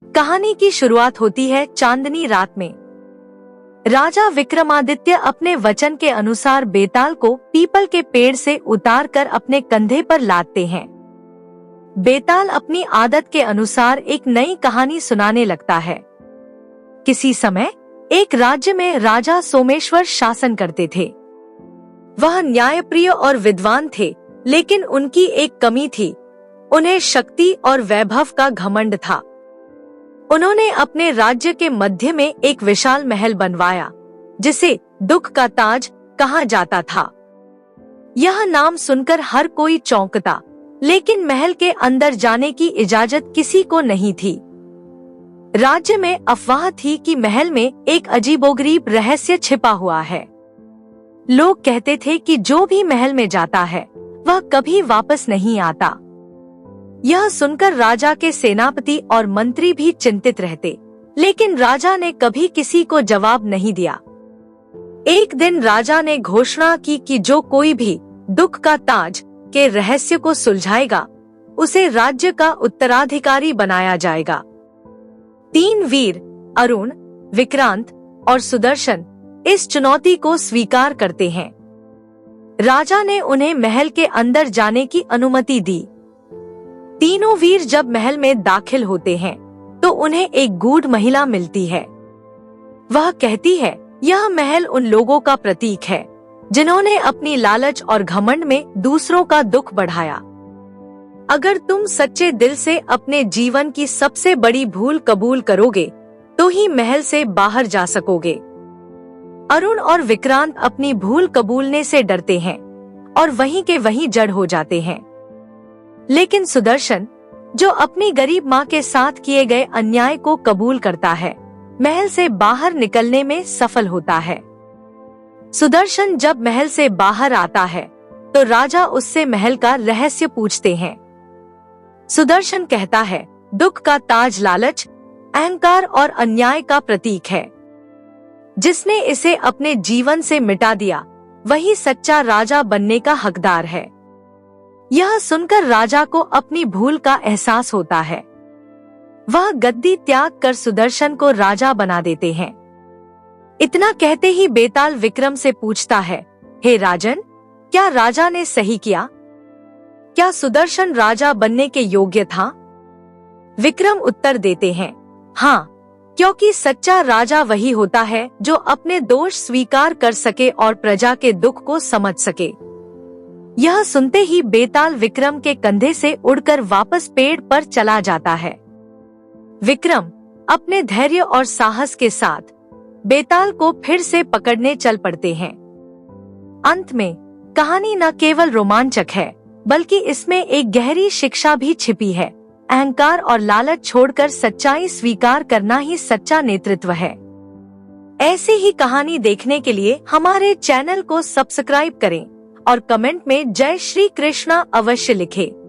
कहानी की शुरुआत होती है चांदनी रात में। राजा विक्रमादित्य अपने वचन के अनुसार बेताल को पीपल के पेड़ से उतारकर अपने कंधे पर लादते हैं। बेताल अपनी आदत के अनुसार एक नई कहानी सुनाने लगता है। किसी समय एक राज्य में राजा सोमेश्वर शासन करते थे। वह न्यायप्रिय और विद्वान थे, लेकिन उनकी एक कमी थी, उन्हें शक्ति और वैभव का घमंड था। उन्होंने अपने राज्य के मध्य में एक विशाल महल बनवाया, जिसे दुख का ताज कहा जाता था। यह नाम सुनकर हर कोई चौंकता, लेकिन महल के अंदर जाने की इजाजत किसी को नहीं थी। राज्य में अफवाह थी कि महल में एक अजीबोगरीब रहस्य छिपा हुआ है। लोग कहते थे कि जो भी महल में जाता है वह कभी वापस नहीं आता। यह सुनकर राजा के सेनापति और मंत्री भी चिंतित रहते, लेकिन राजा ने कभी किसी को जवाब नहीं दिया। एक दिन राजा ने घोषणा की कि जो कोई भी दुख का ताज के रहस्य को सुलझाएगा, उसे राज्य का उत्तराधिकारी बनाया जाएगा। 3 वीर अरुण, विक्रांत और सुदर्शन इस चुनौती को स्वीकार करते हैं। राजा ने उन्हें महल के अंदर जाने की अनुमति दी। तीनों वीर जब महल में दाखिल होते हैं तो उन्हें एक गूढ़ महिला मिलती है। वह कहती है, यह महल उन लोगों का प्रतीक है जिन्होंने अपनी लालच और घमंड में दूसरों का दुख बढ़ाया। अगर तुम सच्चे दिल से अपने जीवन की सबसे बड़ी भूल कबूल करोगे तो ही महल से बाहर जा सकोगे। अरुण और विक्रांत अपनी भूल कबूलने से डरते हैं और वहीं के वहीं जड़ हो जाते हैं। लेकिन सुदर्शन, जो अपनी गरीब माँ के साथ किए गए अन्याय को कबूल करता है, महल से बाहर निकलने में सफल होता है। सुदर्शन जब महल से बाहर आता है तो राजा उससे महल का रहस्य पूछते हैं। सुदर्शन कहता है, दुख का ताज लालच, अहंकार और अन्याय का प्रतीक है। जिसने इसे अपने जीवन से मिटा दिया, वही सच्चा राजा बनने का हकदार है। यह सुनकर राजा को अपनी भूल का एहसास होता है। वह गद्दी त्याग कर सुदर्शन को राजा बना देते हैं। इतना कहते ही बेताल विक्रम से पूछता है, हे राजन, क्या राजा ने सही किया? क्या सुदर्शन राजा बनने के योग्य था? विक्रम उत्तर देते हैं, हाँ, क्योंकि सच्चा राजा वही होता है जो अपने दोष स्वीकार कर सके और प्रजा के दुख को समझ सके। यह सुनते ही बेताल विक्रम के कंधे से उड़कर वापस पेड़ पर चला जाता है। विक्रम अपने धैर्य और साहस के साथ बेताल को फिर से पकड़ने चल पड़ते हैं। अंत में कहानी न केवल रोमांचक है, बल्कि इसमें एक गहरी शिक्षा भी छिपी है। अहंकार और लालच छोड़कर सच्चाई स्वीकार करना ही सच्चा नेतृत्व है। ऐसी ही कहानी देखने के लिए हमारे चैनल को सब्सक्राइब करें और कमेंट में जय श्री कृष्णा अवश्य लिखें।